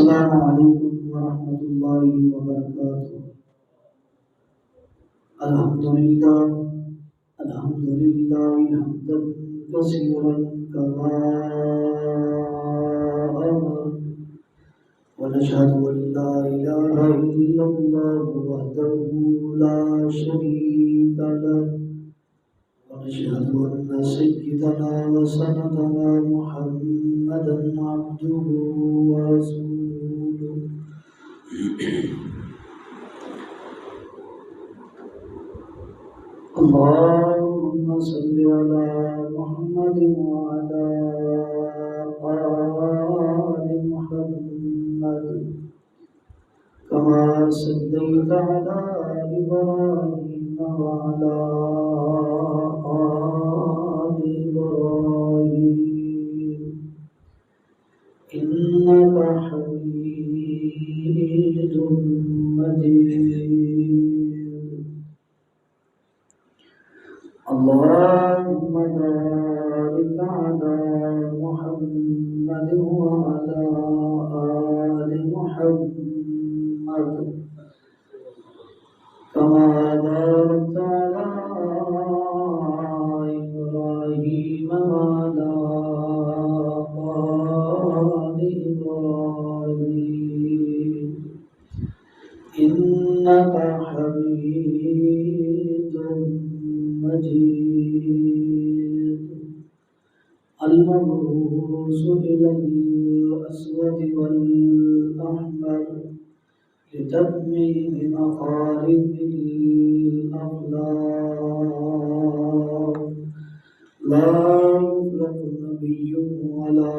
السلام علیکم ورحمۃ اللہ وبرکاتہ۔ الحمدللہ حمدا کثیرا کما امر، ونشهد ان لا اله الا الله وحده لا شريك له، ونشهد ان سيدنا وسندنا محمدا عبده ورسوله۔ اللهم صل على محمد وعلى آل محمد كما صليت على إبراهيم وعلى آل إبراهيم إنك حميد مجيد۔ اللهم بارك على محمد وعلى آل محمد كما باركت على إبراهيم وعلى آل إبراهيم إنك حميد مجيد۔ المبعوث إلى الأسود والأحمر لتتميم مقالب الأخلاق، لا يخلق نبي ولا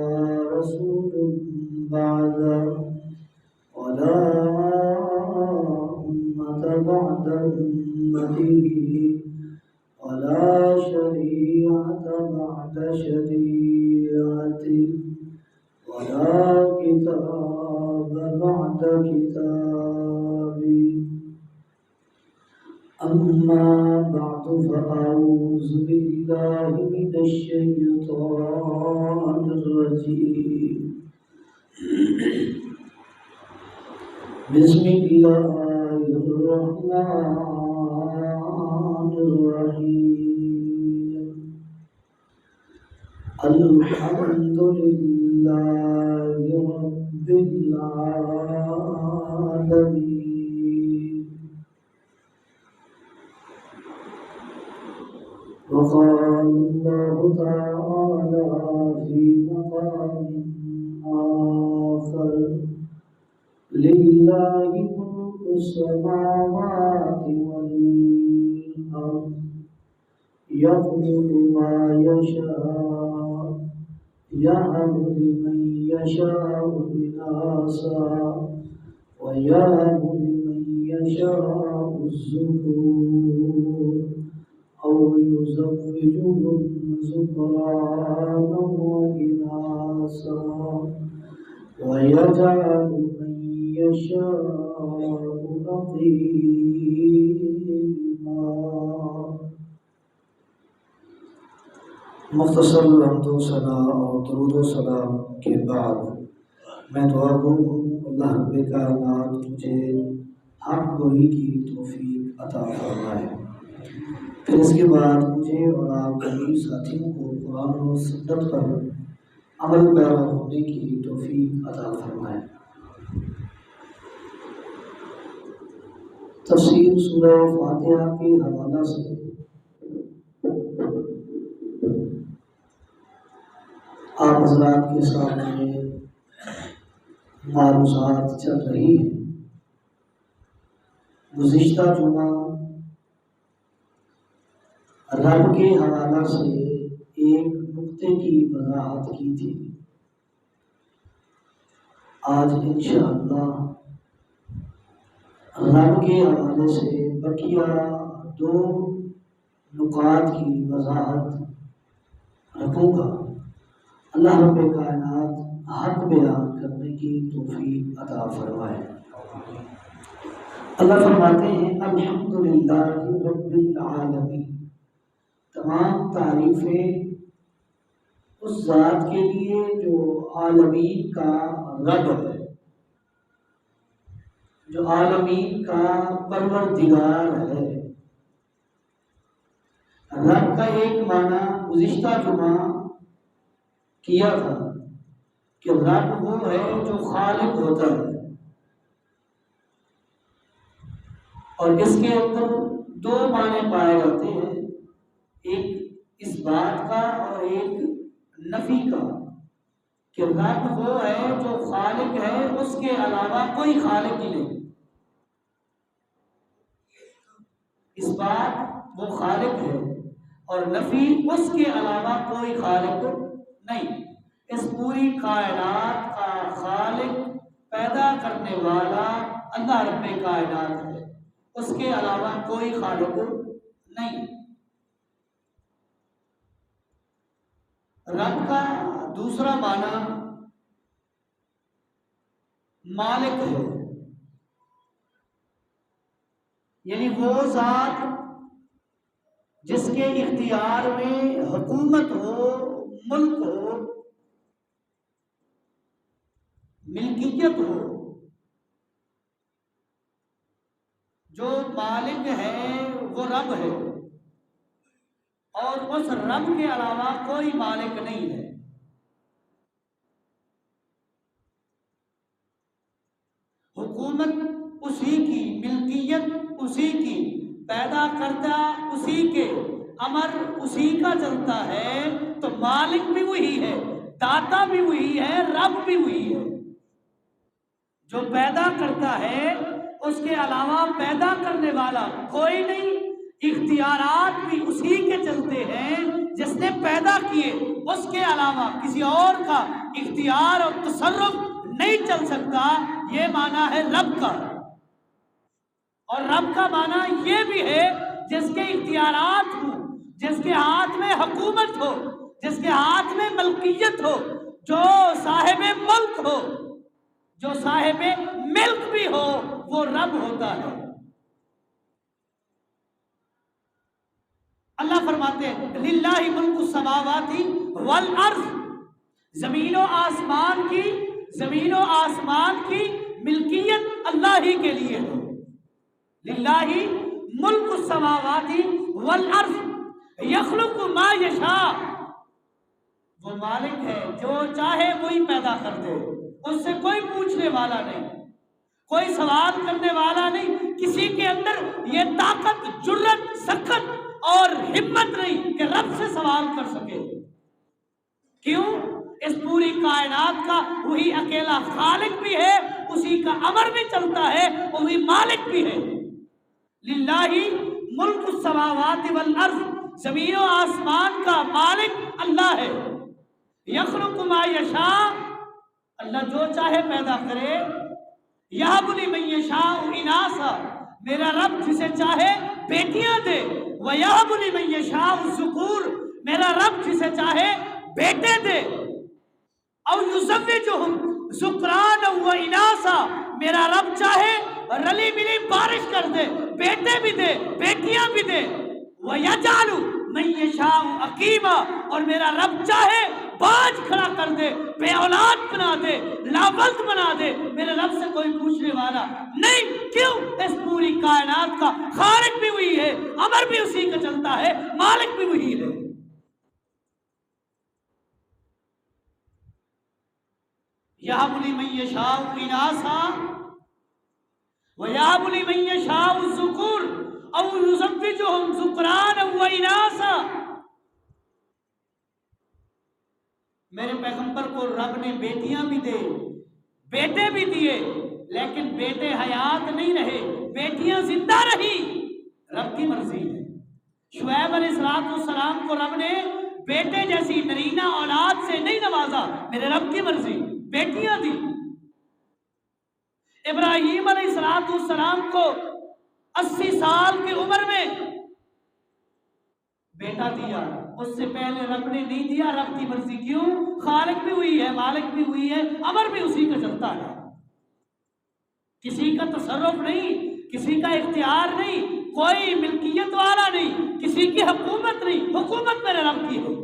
رسول بعده، ولا أمة بعد أمته، ولا شريعة بعد شريعته، ولا كتاب بعد كتابه۔ أما بعد فأعوذ بالله من الشيطان الرجيم، بسم الله الرحمن الرحيم۔ الحمد لله رب العالمين۔ وقال الله تعالى في مقام آخر: لله ملك السماوات والأرض، يخلق ما يشاء، يهب لمن يشاء إناثا ويهب لمن يشاء الذكور، أو يزوجهم ذكرانا وإناثا ويجعل من يشاء عقيما۔ مختصر حمد و ثنا اور درود و سلام کے بعد میں دعا گو ہوں اللہ رب کائنات مجھے حق گوئی کی توفیق عطا فرمائے، پھر اس کے بعد مجھے اور آپ کے ساتھیوں کو قرآن و سنت پر عمل پیرا ہونے کی توفیق عطا فرمائے۔ تفسیر سورہ فاتحہ کے حوالہ سے آپ حضرات کے سامنے معروضات چل رہی ہیں۔ گزشتہ جمعہ رب کے حوالہ سے ایک نقطے کی وضاحت کی تھی، آج انشاءاللہ رب کے حوالے سے بقیہ دو نکات کی وضاحت رکھوں گا۔ اللہ رب کائنات حق بیان کرنے کی توفیق عطا فرمائے۔ اللہ فرماتے ہیں الحمدللہ رب العالمین، تمام تعریفیں اس ذات کے لیے جو عالمین کا رب ہے، جو عالمین کا پروردگار ہے۔ رب کا ایک معنی گزشتہ جمعہ کیا تھا کہ رب وہ ہے جو خالق ہوتا ہے، اور اس کے اندر دو معنی پائے جاتے ہیں، ایک اس بات کا اور ایک نفی کا، کہ رب وہ ہے جو خالق ہے، اس کے علاوہ کوئی خالق ہی نہیں۔ اس بات وہ خالق ہے، اور نفی اس کے علاوہ کوئی خالق نہیں۔ اس پوری کائنات کا خالق، پیدا کرنے والا اللہ رب کائنات ہے، اس کے علاوہ کوئی خالق نہیں۔ رب کا دوسرا معنی مالک ہے، یعنی وہ ذات جس کے اختیار میں حکومت ہو، ملک ہو، ملکیت ہو۔ جو مالک ہے وہ رب ہے، اور اس رب کے علاوہ کوئی مالک نہیں ہے۔ حکومت اسی کی، ملکیت اسی کی، پیدا کرتا اسی کے، امر اسی کا چلتا ہے، تو مالک بھی وہی ہے، داتا بھی وہی ہے، رب بھی وہی ہے۔ جو پیدا کرتا ہے اس کے علاوہ پیدا کرنے والا کوئی نہیں، اختیارات بھی اسی کے چلتے ہیں جس نے پیدا کیے، اس کے علاوہ کسی اور کا اختیار اور تصرف نہیں چل سکتا۔ یہ معنی ہے رب کا، اور رب کا معنی یہ بھی ہے جس کے اختیارات ہوں، جس کے ہاتھ میں حکومت ہو، جس کے ہاتھ میں ملکیت ہو، جو صاحب ملک ہو، جو صاحب ملک بھی ہو، وہ رب ہوتا ہے۔ اللہ فرماتے ہیں للہ ملک السماوات والارض، زمین و آسمان کی ملکیت اللہ ہی کے لیے ہے۔ للہ ملک السماوات والارض یخلق ما یشاء، وہ مالک ہے، جو چاہے وہی پیدا کر دے، اس سے کوئی پوچھنے والا نہیں، کوئی سوال کرنے والا نہیں، کسی کے اندر یہ طاقت، جرت، سخت اور ہمت نہیں کہ رب سے سوال کر سکے۔ کیوں؟ اس پوری کائنات کا وہی اکیلا خالق بھی ہے، اسی کا امر بھی چلتا ہے، وہی مالک بھی ہے۔ للہ ملک السماوات والارض، زمین و آسمان کا مالک اللہ ہے۔ یخلق ما یشاء، اللہ جو چاہے پیدا کرے۔ یہب لمن یشاء اناثا، میرا رب جسے چاہے بیٹیاں دے۔ ویہب لمن یشاء الذکور، میرا رب جسے چاہے بیٹے دے۔ او یزوجہم ذکرانا و اناثا، میرا رب چاہے رلی ملی بارش کر دے، بیٹے بھی دے، بیٹیاں بھی دے۔ وَيَجْعَلُ مَن يَشَاءُ عَقِيمًا، اور میرا رب چاہے باج کھڑا کر دے، بے اولاد بنا دے، لاولد بنا دے، میرے رب سے کوئی پوچھنے والا نہیں۔ کیوں؟ اس پوری کائنات کا خالق بھی وہی ہے، امر بھی اسی کا چلتا ہے، مالک بھی وہی ہے۔ یَهَبُ لِمَن یَشَاءُ اناثا وَيَهَبُ لِمَن یَشَاءُ الذُّکُورَ أَوْ يُزَوِّجُهُمْ ذُکْرَانًا وَإِنَاثًا، میرے پیغمبر کو رب نے بیٹیاں بھی دے، بیٹے بھی دیے، لیکن بیٹے حیات نہیں رہے، بیٹیاں زندہ رہی، رب کی مرضی ہے۔ شعیب علیہ السلام کو رب نے بیٹے جیسی نرینہ اولاد سے نہیں نوازا، میرے رب کی مرضی، بیٹیاں دی۔ ابراہیم علیہ السلام کو 80 سال کی عمر میں بیٹا دیا، اس سے پہلے رب نے نہیں دیا، رب کی مرضی۔ کیوں؟ خالق بھی ہوئی ہے، مالک بھی ہوئی ہے، امر بھی اسی کا چلتا ہے، کسی کا تصرف نہیں، کسی کا اختیار نہیں، کوئی ملکیت والا نہیں، کسی کی حکومت نہیں، حکومت میرے رب کی ہے۔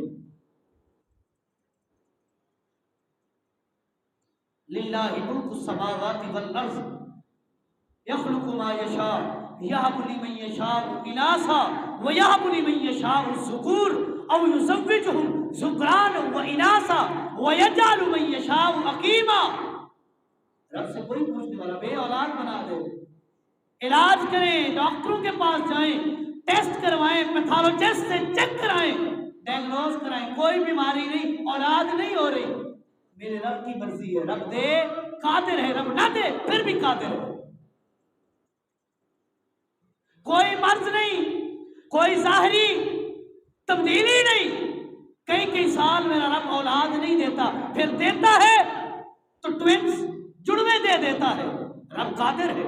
للہ ملک السماوات والارض، यखलुकु मा यशा यहबु लिमन यशा इनासा व यहबु लिमन यशा ज़ुकूर औ युज़व्विजुहुम ज़ुक्रान व इनासा व यजअलु मन यशा अकीमा। रब से कोई पूछने वाला, बे औलाद बना दे, इलाज करें, डॉक्टरों के पास जाएं, टेस्ट करवाएं, पैथोलॉजिस्ट से चेक कराएं, डायग्नोज कराएं, कोई बीमारी नहीं, औलाद नहीं हो रही, मेरे रब की मर्जी है। रब दे कादिर है, रब ना दे फिर भी कादिर है। कोई मर्ज नहीं, कोई जाहिरी तब्दीली नहीं। कई कई साल मेरा रब औलाद नहीं देता, फिर देता है तो ट्विंस जुड़वे दे देता है। रब कादिर है।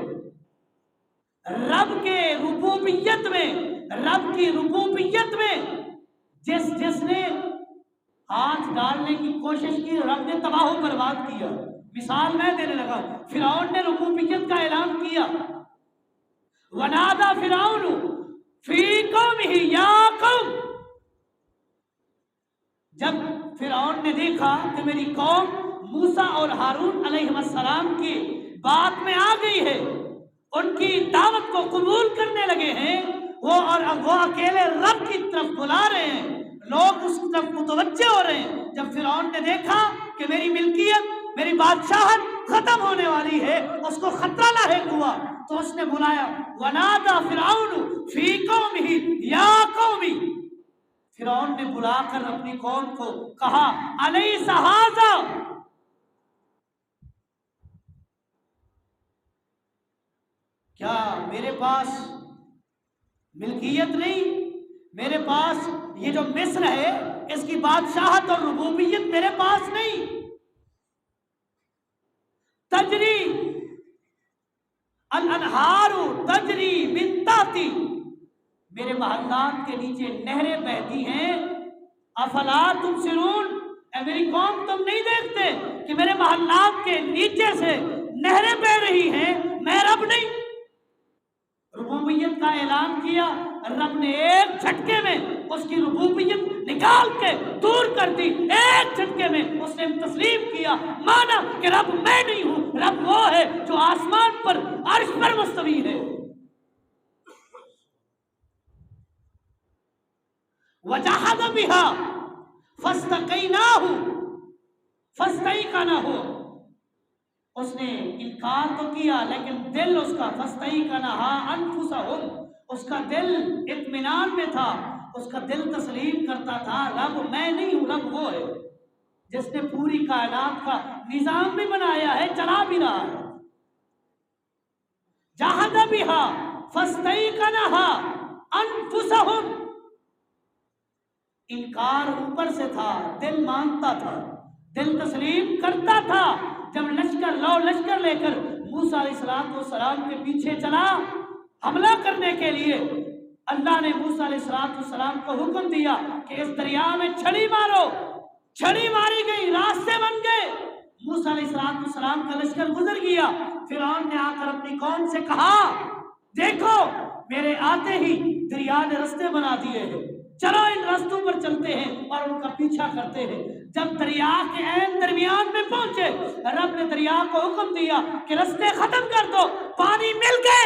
रब के रुबूबियत में, रब की रुबूबियत में जिसने हाथ डालने की कोशिश की, रब ने तबाह बर्बाद किया। मिसाल मैं देने लगा, फिरौन ने रुबूबियत का ऐलान किया। वनादा फिरौन फी कौमिही या कौम, जब फिरौन ने देखा कि मेरी कौम मूसा और हारून अलैहिस्सलाम की बात में आ गई है, उनकी दावत को कबूल करने लगे हैं, वो अकेले रब की तरफ बुला रहे हैं, लोग उस तरफ मुतवज्जे हो रहे हैं। जब फिरौन ने देखा कि मेरी मिल्कियत, मेरी बादशाहत खत्म होने वाली है, उसको खतरा लाहिक हुआ, तो उसने बुलाया, वनादा फिरौन फी कौमिही या कौमी। फिरौन ने बुलाकर अपनी कौम को कहा, अलैसा हाज़ा, क्या मेरे पास मिल्कियत नहीं, मेरे पास ये जो मिस्र है इसकी बादशाहत और रुबूबियत मेरे पास नहीं। तजरी अल अनहारू तजरी मिन ताती, मेरे महल्लात के नीचे नहरें बहती हैं। अफला तुबसिरून, मेरी कौम तुम नहीं देखते कि मेरे महल्लात के नीचे से नहरें बह रही हैं, मैं रब नहीं। रुबूबियत का ऐलान किया, रब ने एक झटके में उसकी रुबूबियत निकाल के दूर कर दी। एक झटके में उसने तस्लीम किया, माना कि रब मैं नहीं हूं, रब वो है जो आसमान पर अर्श पर मुस्तवी है। वजहद बिहा फस्तक़ैनाहु फस्तयक़नहु, उसने इनकार तो किया लेकिन दिल उसका फस्तयक़नहा अनफुसहुम, उसका दिल इत्मीनान में था, उसका दिल तस्लीम करता था रब मैं नहीं हूं, रब वो है जिसने पूरी कायनात का निजाम भी बनाया है, चला भी रहा है। जहद बिहा फस्तयक़नहा अनफुसहुम, इनकार ऊपर से था, दिल मानता था, दिल तस्लीम करता था। जब लश्कर लौ लश्कर लेकर मूसा अलैहिस्सलाम के पीछे चला हमला करने के लिए, अल्लाह ने मूसा अलैहिस्सलाम को हुक्म दिया कि इस दरिया में छड़ी मारो। छड़ी मारी गई, रास्ते बन गए, मूसा अलैहिस्सलाम का लश्कर गुजर गया। फिरौन ने आकर अपनी कौम से कहा, देखो मेरे आते ही दरिया ने रास्ते बना दिए हैं, चलो इन रास्तों पर चलते हैं और उनका पीछा करते हैं। जब दरिया के ऐन दरमियान में पहुंचे, रब ने दरिया को हुक्म दिया कि रास्ते खत्म कर दो, पानी मिल गए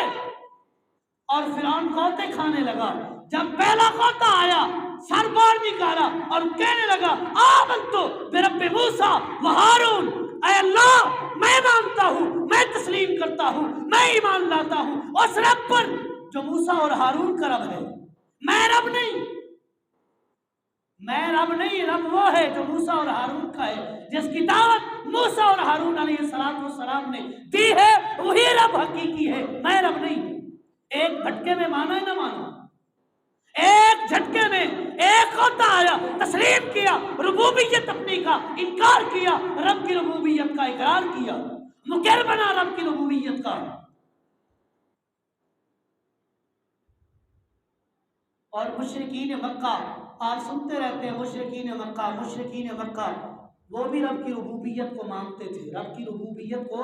और फिरौन कौते खाने लगा। जब पहला कौता आया, सर बाहर निकाला और कहने लगा, आमनतु बिरब्बि मूसा व हारून, ऐ अल्लाह मैं मानता हूँ, मैं तस्लीम करता हूँ, मैं ईमान लाता हूँ उस रब पर जो मूसा और हारून का रब है। मैं रब नहीं, मैं रब नहीं, रब वो है जो मूसा और हारून का है, जिसकी दावत मूसा और हारून अलैहिस्सलाम ने दी है, वही रब हकीकी है, मैं रब नहीं। एक झटके में माना है ना माना, एक झटके में एक होता आया, तस्लीम किया, रुबूबियत अपनी का इनकार किया, रब की रुबूबियत का इकरार किया, मुकर बना रब की रुबूबियत का। और मुशरिकीन मक्का, आप सुनते रहते हैं मुशरिकीन मक्का, वो भी रब की रुबूबियत को मानते थे, रब की रुबूबियत को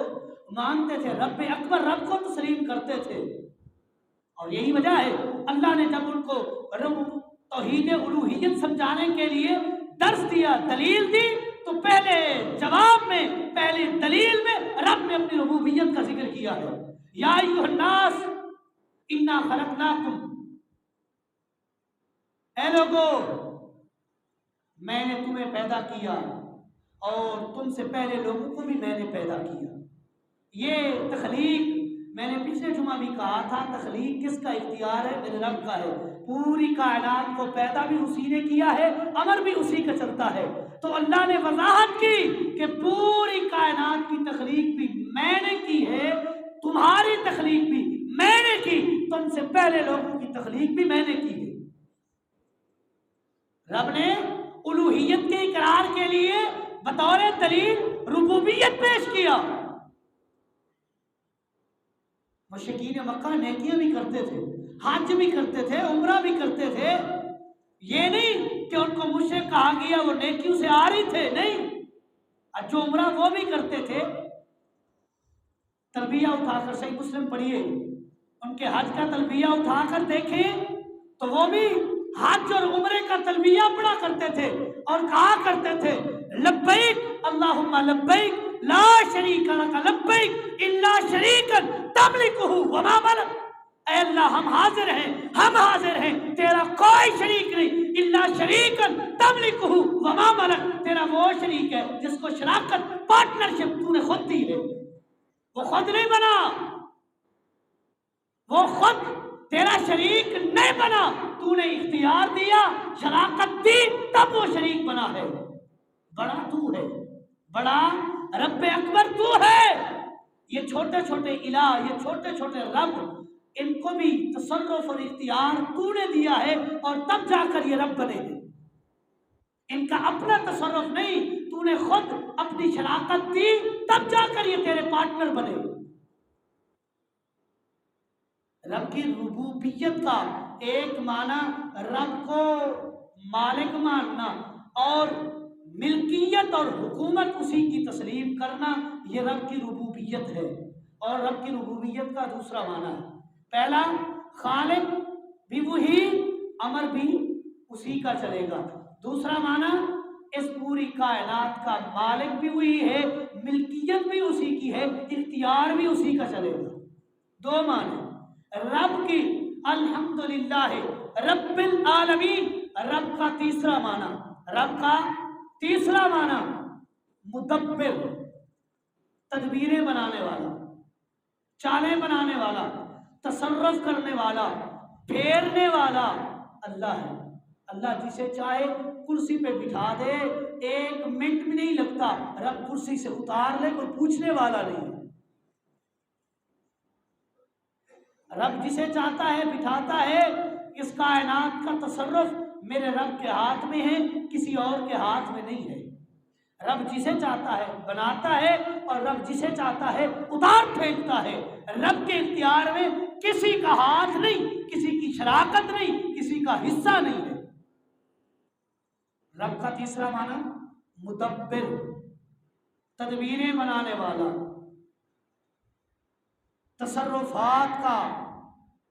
मानते थे, रब अकबर रब को तस्लीम करते थे। और यही वजह है अल्लाह ने जब उनको तौहीद उलूहियत समझाने के लिए दर्स दिया, दलील दी, तो पहले जवाब में, पहले दलील में रब ने अपनी रुबूबियत रुबूबियत का जिक्र किया है। या अय्युहन्नास इन्ना खलकनाकुम, ऐ लोगो मैंने तुम्हें पैदा किया और तुमसे पहले लोगों को भी मैंने पैदा किया। ये तख्लीक मैंने पिछले जुमा भी कहा था, तख्लीक किसका इख्तियार है? मेरे रब का है। पूरी कायनात को पैदा भी उसी ने किया है, अमर भी उसी का चलता है। तो अल्लाह ने वजाहत की कि पूरी कायनात की तख्लीक भी मैंने की है, तुम्हारी तख्लीक भी मैंने की, तुमसे पहले लोगों की तख्लीक भी मैंने की है। रब ने उलूहियत के इकरार के लिए बतौर दलील रुबूबियत पेश किया। मुशरिकीन मक्का नेकियां भी करते थे, हज भी करते थे, उम्रा भी करते थे। ये नहीं कि उनको मुशरिक कहा गया वो नेकियों से आ रही थे, नहीं, जो उम्रा वो भी करते थे। तलबिया उठाकर सही मुस्लिम पढ़िए, उनके हज का तलबिया उठाकर देखें तो वो भी हज और उम्रे का तलबिया पढ़ा करते थे और कहा करते थे लब्बैक अल्लाहुम्मा लब्बैक ला शरीका लक लब्बैक इल्ला शरीकन तमलिकुहु वमा मलक। ऐ अल्लाह हम हाजिर हैं, तेरा कोई शरीक नहीं, इल्ला शरीकन तमलिकुहु वमा मलक, तेरा वो शरीक है जिसको शराकत पार्टनरशिप तूने खुद दी है, वो खुद नहीं बना, वो खुद तेरा शरीक नहीं बना, तूने इख्तियार दिया, शराकत दी, तब वो शरीक बना है। बड़ा तू है, बड़ा रब अकबर तू है। ये छोटे छोटे इला, ये छोटे छोटे रब, इनको भी तसर्रुफ और इख्तियार तूने दिया है और तब जाकर ये रब बने हैं। इनका अपना तसर्रुफ नहीं, तूने खुद अपनी शराकत दी, तब जाकर ये तेरे पार्टनर बने। रब की रुबूबियत का एक माना रब को मालिक मानना और मिल्कियत और हुकूमत उसी की तस्लीम करना, ये रब की रुबूबियत है। और रब की रुबूबियत का दूसरा माना है, पहला खालिक भी वही, अमर भी उसी का चलेगा। दूसरा माना इस पूरी कायनात का मालिक भी वही है, मिल्कियत भी उसी की है, इख्तियार भी उसी का चलेगा। दो माने रब की अल्हम्दुलिल्लाह रब्बिल आलमीन, रब का तीसरा माना, रब का तीसरा माना मुदब्बिर, तदबीरें बनाने वाला, चालें बनाने वाला, तसर्रुफ करने वाला, फेरने वाला अल्लाह है। अल्लाह जिसे चाहे कुर्सी पे बिठा दे, एक मिनट भी नहीं लगता, रब कुर्सी से उतार ले, कोई पूछने वाला नहीं। रब जिसे चाहता है बिठाता है। इस कायनात का तसर्रुफ मेरे रब के हाथ में है, किसी और के हाथ में नहीं है। रब जिसे चाहता है बनाता है और रब जिसे चाहता है उतार फेंकता है। रब के इख्तियार में किसी का हाथ नहीं, किसी की शराकत नहीं, किसी का हिस्सा नहीं है। रब का तीसरा माना मुदब्बिर, तदबीरें बनाने वाला, तसर्रुफात का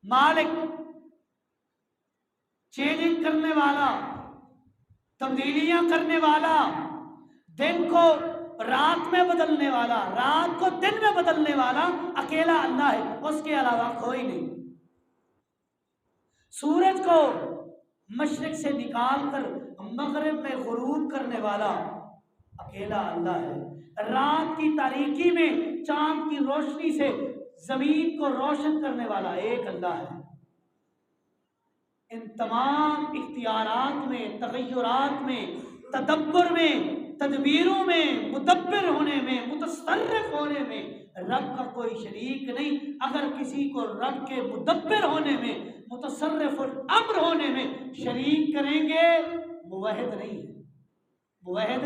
मालिक, चेंजिंग करने वाला, तब्दीलियां करने वाला, दिन को रात में बदलने वाला, रात को दिन में बदलने वाला अकेला अल्लाह है, उसके अलावा कोई नहीं। सूरज को मशरिक से निकालकर मगरिब में गुरूब करने वाला अकेला अल्लाह है। रात की तारीकी में चांद की रोशनी से जमीन को रोशन करने वाला एक अल्लाह है। इन तमाम इख्तियारात में, तगय्युरात में, तदब्बर में, तदबीरों में, मुदब्बिर होने में, मुतसर्रिफ होने में रब का कोई शरीक नहीं। अगर किसी को रब के मुदब्बिर होने में, मुतसर्रिफ और अम्र होने में शरीक करेंगे, मुवहिद नहीं है, मुवहिद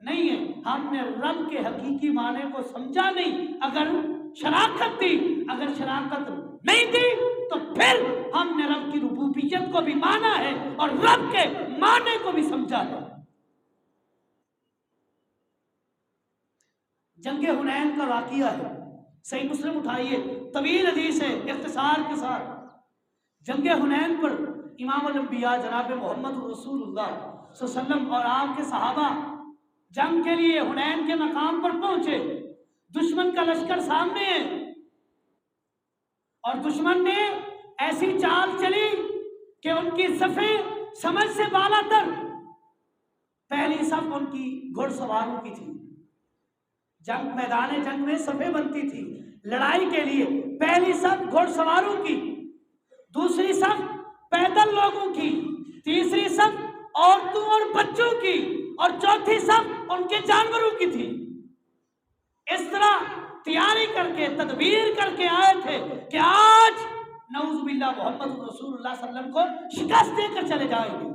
नहीं है। हमने रब के हकीकी माने को समझा नहीं। अगर शराकत दी, अगर शराकत नहीं दी तो फिर हमने रब की रुबूबियत को भी माना है और रब के माने को भी समझा है। जंगे हुनैन का वाक़िया है, सही मुस्लिम उठाइए, तवील हदीस है, इख्तिसार के साथ। जंगे हुनैन पर इमाम अल-अंबिया जनाब मोहम्मद रसूलुल्लाह सल्लल्लाहु अलैहि वसल्लम और आपके सहाबा जंग के लिए हुनैन के मकाम पर पहुंचे। دشمن کا لشکر سامنے ہے اور دشمن نے ایسی چال چلی کہ ان کی صفیں سمجھ سے بالا تر، پہلی صف ان کی گھڑ سواروں کی تھی، جنگ میدان جنگ میں صفیں بنتی تھی لڑائی کے لیے، پہلی صف گھڑ سواروں کی، دوسری صف پیدل لوگوں کی، تیسری صف عورتوں اور بچوں کی، اور چوتھی صف ان کے جانوروں کی تھی۔ اس طرح تیاری کر کے تدبیر کر کے آئے تھے کہ آج نعوذ باللہ محمد رسول اللہ صلی اللہ علیہ وسلم کو شکست دے کر چلے جائیں گے۔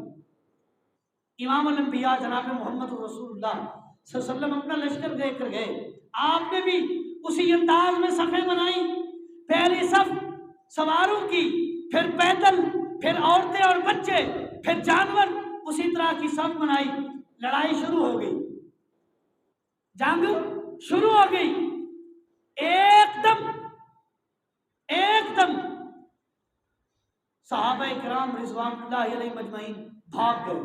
امام الانبیاء جناب محمد رسول اللہ صلی اللہ علیہ وسلم اپنا لشکر دے کر گئے، آپ نے بھی اسی انداز میں صفیں بنائی، پہلی صف سواروں کی، پھر پیدل، پھر عورتیں اور بچے، پھر جانور، اسی طرح کی صف بنائی۔ لڑائی شروع ہو گئی، جنگ شروع ہو گئی، ایک دم صحابہ کرام رضوان اللہ علیہ مجمعین بھاگ گئے،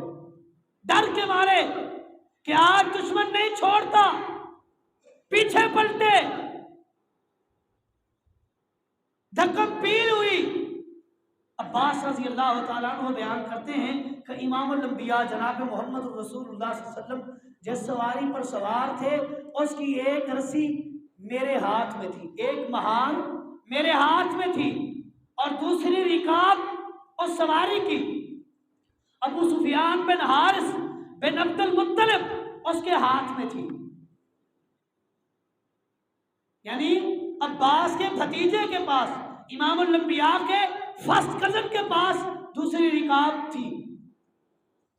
ڈر کے مارے کہ آج دشمن نہیں چھوڑتا، پیچھے پلٹے، دھکم پیل ہوئی۔ عباس رضی اللہ تعالیٰ عنہ بیان کرتے ہیں کہ امام الانبیاء جناب محمد رسول اللہ صلی اللہ علیہ وسلم جس سواری پر سوار تھے اس کی ایک رسی میرے ہاتھ میں تھی، ایک مہار میرے ہاتھ میں تھی، اور دوسری رکاب اس سواری کی ابو سفیان بن حارث بن عبد المطلب اس کے ہاتھ میں تھی، یعنی عباس کے بھتیجے کے پاس، امام الانبیاء کے فرسٹ کزن کے پاس دوسری رکاب تھی۔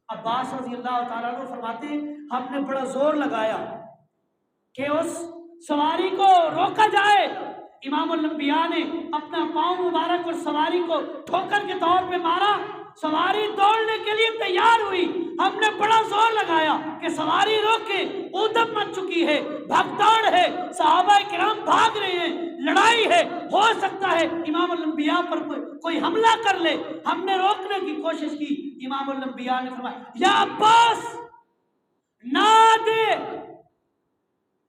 عباس رضی اللہ تعالیٰ عنہ فرماتے ہیں ہم نے بڑا زور لگایا کہ اس سواری کو روکا جائے، امام الانبیاء نے اپنا پاؤں مبارک اور سواری کو ٹھوکر کے طور پہ مارا، سواری دوڑنے کے لیے تیار ہوئی، ہم نے بڑا زور لگایا کہ سواری روکے، اودم مچ چکی ہے، بھگدڑ ہے، صحابہ کرام بھاگ رہے ہیں، لڑائی ہے، ہو سکتا ہے امام الانبیاء پر کوئی حملہ کر لے۔ ہم نے روکنے کی کوشش کی، امام الانبیاء نے فرمایا یا عباس نادے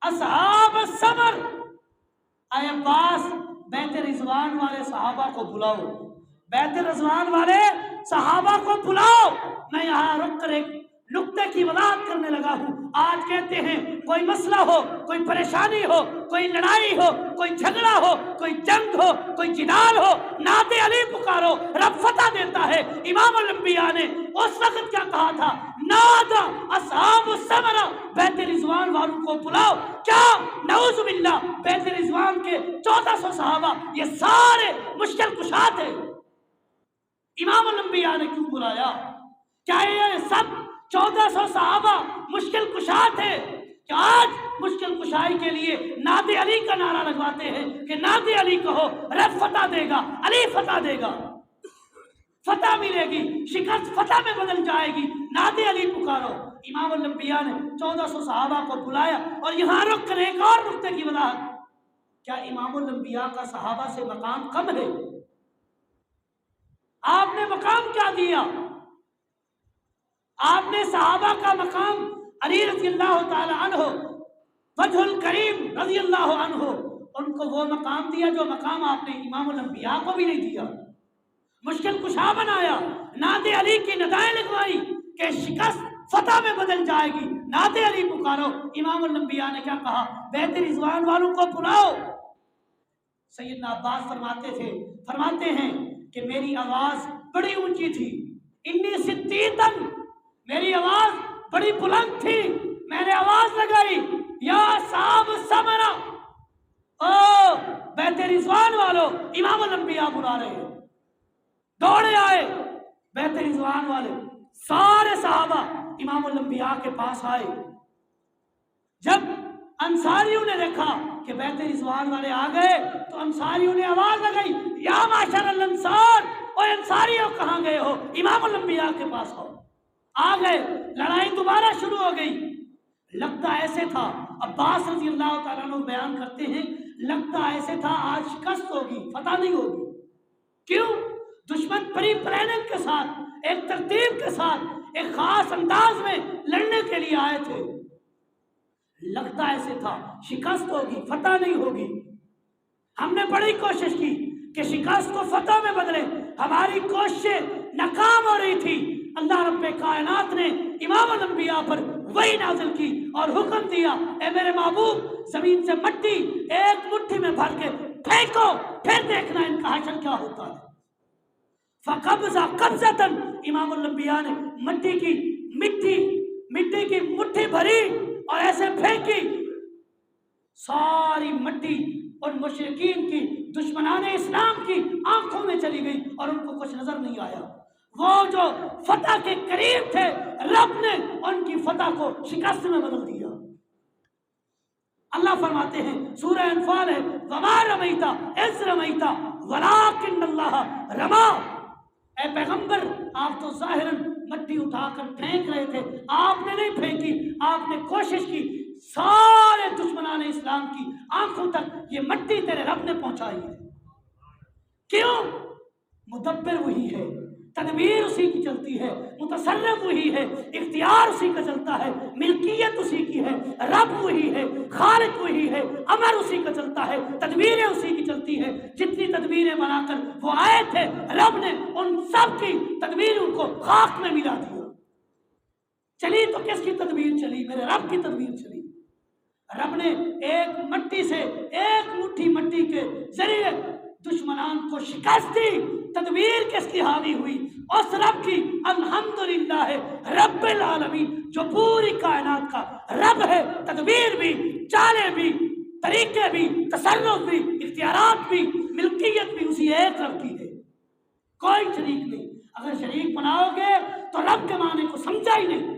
اصحاب الثمر، اے عباس بیت رضوان والے صحابہ کو بلاؤ، بیت رضوان والے صحابہ کو بلاؤ۔ میں یہاں رک کر ایک نقطے کی وضاحت کرنے لگا ہوں۔ آج کہتے ہیں کوئی مسئلہ ہو، کوئی پریشانی ہو، کوئی لڑائی ہو، کوئی جھگڑا ہو، کوئی جنگ ہو، کوئی جدال ہو، نعت علی پکارو، رب فتح دیتا ہے۔ امام الانبیاء نے اس وقت کیا کہا تھا؟ نادا اصحاب الثمر، بیت رضوان والوں کو بلاؤ۔ کیا نعوذ باللہ بیت رضوان کے 1400 صحابہ یہ سارے مشکل کشا تھے، امام الانبیاء نے کیوں بلایا؟ کیا یہ سب 1400 صحابہ مشکل کشا تھے کہ آج مشکل کشائی کے لیے نعت علی کا نعرہ لگواتے ہیں کہ نعت علی کہو، رب فتح دے گا، علی فتح دے گا، فتح ملے گی، شکست فتح میں بدل جائے گی، نعت علی پکارو۔ امام الانبیاء نے 1400 صحابہ کو بلایا، اور یہاں رک کر ایک اور نقطے کی وضاحت، کیا امام الانبیاء کا صحابہ سے مقام کم ہے؟ آپ نے مقام کیا دیا؟ آپ نے صحابہ کا مقام علی رضی اللہ تعالی عنہ، وجہ الکریم رضی اللہ عنہ، ان کو وہ مقام دیا جو مقام آپ نے امام الانبیاء کو بھی نہیں دیا۔ مشکل کشا بنایا، نعت علی کی ندائیں لگوائی کہ شکست فتح میں بدل جائے گی، نعت علی پکارو۔ امام الانبیاء نے کیا کہا؟ بیت رضوان والوں کو بلاؤ۔ سیدنا عباس فرماتے ہیں کہ میری آواز بڑی اونچی تھی، انی ستیتن، میری آواز بڑی بلند تھی، میں نے آواز لگائی یا صاحب سمرا، او بیت رضوان والو، امام الانبیاء بلا رہے ہیں۔ دوڑے آئے بیت رضوان والے، سارے صحابہ امام الانبیاء کے پاس آئے۔ جب انصاریوں نے دیکھا کہ بیت رضوان والے آ گئے تو انصاریوں نے آواز لگائی یا معاشر الانصار، اور انصاریوں کہاں گئے ہو؟ امام الانبیاء کے پاس آؤ۔ آ گئے، لڑائی دوبارہ شروع ہو گئی۔ لگتا ایسے تھا، عباس رضی اللہ تعالیٰ عنہ بیان کرتے ہیں، لگتا ایسے تھا آج شکست ہوگی، فتح نہیں ہوگی۔ کیوں؟ دشمن پری پلاننگ کے ساتھ، ایک ترتیب کے ساتھ، ایک خاص انداز میں لڑنے کے لیے آئے تھے، लगता ऐसे था शिकस्त होगी, फतह नहीं होगी। हमने बड़ी कोशिश की कि शिकस्त को फतह में बदले, हमारी कोशिशें नाकाम हो रही थी। अल्लाह रब्बे कायनात ने इमाम अल-अंबिया पर वही नाजिल की और हुक्म दिया, ए मेरे महबूब, जमीन से मिट्टी एक मुट्ठी में भर के फेंको, फिर देखना इनका हश्र क्या होता है। फकब्ज़ा कब्ज़तन, इमाम अल-अंबिया ने मिट्टी की मुट्ठी भरी और ऐसे फेंकी, सारी मिट्टी उन मुशरिकीन की, दुश्मनाने इस्लाम की आंखों में चली गई और उनको कुछ नजर नहीं आया। वो जो फतह के करीब थे, रब ने उनकी फतह को शिकस्त में बदल दिया। अल्लाह फरमाते हैं, सूरह अनफाल है, वमा रमैता इज़ रमैता वलाकिन्नल्लाह रमा। ए पैगंबर, आप तो ज़ाहिरन मिट्टी उठाकर फेंक रहे थे, आपने नहीं फेंकी, आपने कोशिश की। सारे दुश्मनाने इस्लाम की आंखों तक ये मिट्टी तेरे रब ने पहुंचाई है। क्यों? मुदब्बिर वही है, तदबीर उसी की चलती है, मुतसर्रिफ वही है, इख्तियार उसी का चलता है, मिल्कियत उसी की है, रब वही है, खालिक वही है, अमर उसी का चलता है, तदबीरें उसी की चलती है। जितनी तदबीरें बनाकर वो आए थे, रब ने उन सब की तदबीरों को खाक में मिला दिया। चली तो किसकी तदबीर चली? मेरे रब की तदबीर चली। रब ने एक मिट्टी से, एक मुट्ठी मिट्टी के जरिए दुश्मनान को शिकस्त दी। तदबीर किसकी हावी हुई? उस रब की। अल्हम्दुलिल्लाह रब्बिल आलमीन, जो पूरी कायनात का रब है। तदबीर भी, चालें भी, तरीके भी, तसर्रुफ भी, इख्तियारात भी, मिल्कियत भी उसी एक रब की है, कोई शरीक नहीं। अगर शरीक बनाओगे तो रब के माने को समझा ही नहीं।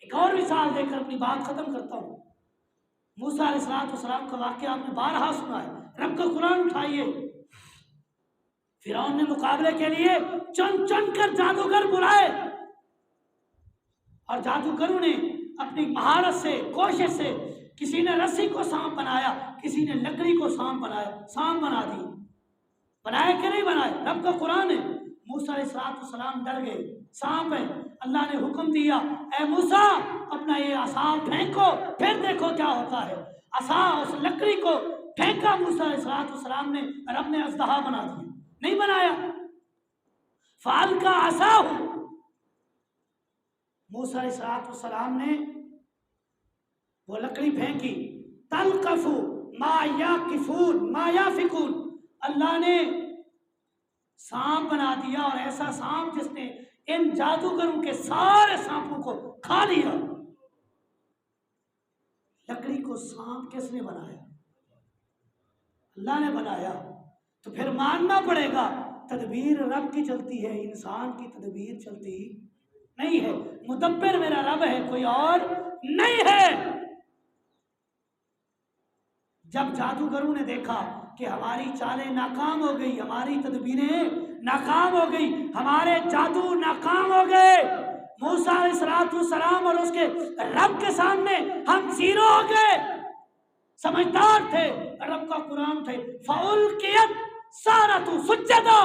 एक और मिसाल देकर अपनी बात खत्म करता हूँ। मूसा अलैहिस्सलाम का वाक़या आपने बारहा सुना है। रब का कुरान उठाइए, फिरौन ने मुकाबले के लिए चुन चुन कर जादूगर बुलाए और जादूगरों ने अपनी महारत से, कोशिश से, किसी ने रस्सी को सांप बनाया, किसी ने लकड़ी को सांप बनाया, सांप बना दी। बनाए कि नहीं बनाए? रब का कुरान है। मूसा अलैहिस्सलाम डर गए, सांप है। अल्लाह ने हुक्म दिया, ए मूसा, अपना ये असा फेंको, फिर देखो क्या होता है। असा, उस लकड़ी को फेंका मूसा अलैहिस्सलाम ने, रब ने अजदहा बना दिया। नहीं बनाया। फाल का असा हो, मूसा अलैहिस्सलाम ने वो लकड़ी फेंकी। तलकफू मा याकिफून मा याफिकून, अल्लाह ने सांप बना दिया, और ऐसा सांप जिसने इन जादूगरों के सारे सांपों को खा लिया। लकड़ी को सांप किसने बनाया? अल्लाह ने बनाया। तो फिर मानना पड़ेगा तदबीर रब की चलती है, इंसान की तदबीर चलती नहीं है। मुदब्बिर मेरा रब है, कोई और नहीं है। जब जादूगरों ने देखा कि हमारी चालें नाकाम हो गई, हमारी तदबीरें नाकाम हो गई, हमारे जादू नाकाम हो गए, मूसा अलैहिस्सलाम और उसके रब के सामने हम जीरो हो गए। समझदार थे, रब का कुरान थे। फउल्कियत सारतु सुज्जदा,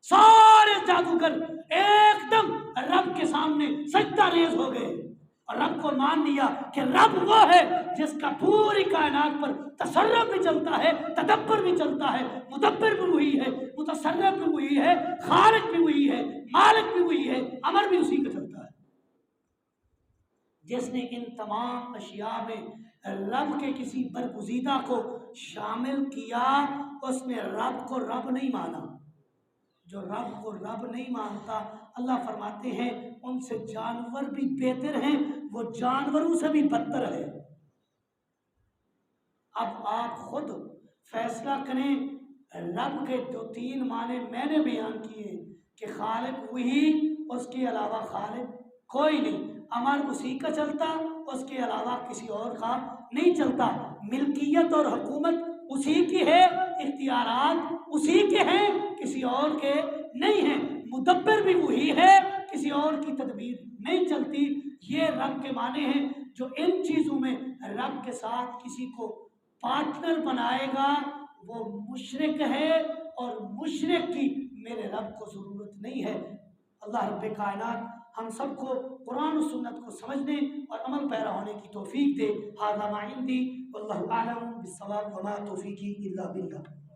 सारे जादूगर एकदम रब के सामने सजदा रेज़ हो गए और रब को मान लिया कि रब वो है जिसका पूरी कायनात पर तसर्रुफ भी चलता है, तदब्बर भी चलता है, मुदब्बिर भी वही है, मुतसर्रिफ भी वही है, खालिक भी वही है, मालिक भी वही है, अमर भी उसी का चलता है। जिसने इन तमाम अशिया में रब के किसी बरगुज़ीदा को शामिल किया, उसने रब को रब नहीं माना। जो रब को रब नहीं मानता, अल्लाह फरमाते हैं उनसे जानवर भी बेहतर हैं, वो जानवरों से भी बदतर है। अब आप खुद फैसला करें। रब के दो तीन माने मैंने बयान किए कि खालिक वही, उसके अलावा खालिक कोई नहीं, अमर उसी का चलता, उसके अलावा किसी और का नहीं चलता, मिल्कियत और हुकूमत उसी की है, इख्तियारात उसी के हैं, किसी और के नहीं हैं, मुदब्बिर भी वही है, किसी और की तदबीर नहीं चलती। ये रब के माने हैं। जो इन चीज़ों में रब के साथ किसी को पार्टनर बनाएगा वो मुशरिक है, और मुशरिक की मेरे रब को ज़रूरत नहीं है। अल्लाह रब्बे कायनात ہم سب کو قرآن و سنت کو سمجھنے اور عمل پیرا ہونے کی توفیق دے۔ ھذا ما عندی واللہ اعلم بالصواب وما توفیقی الا باللہ۔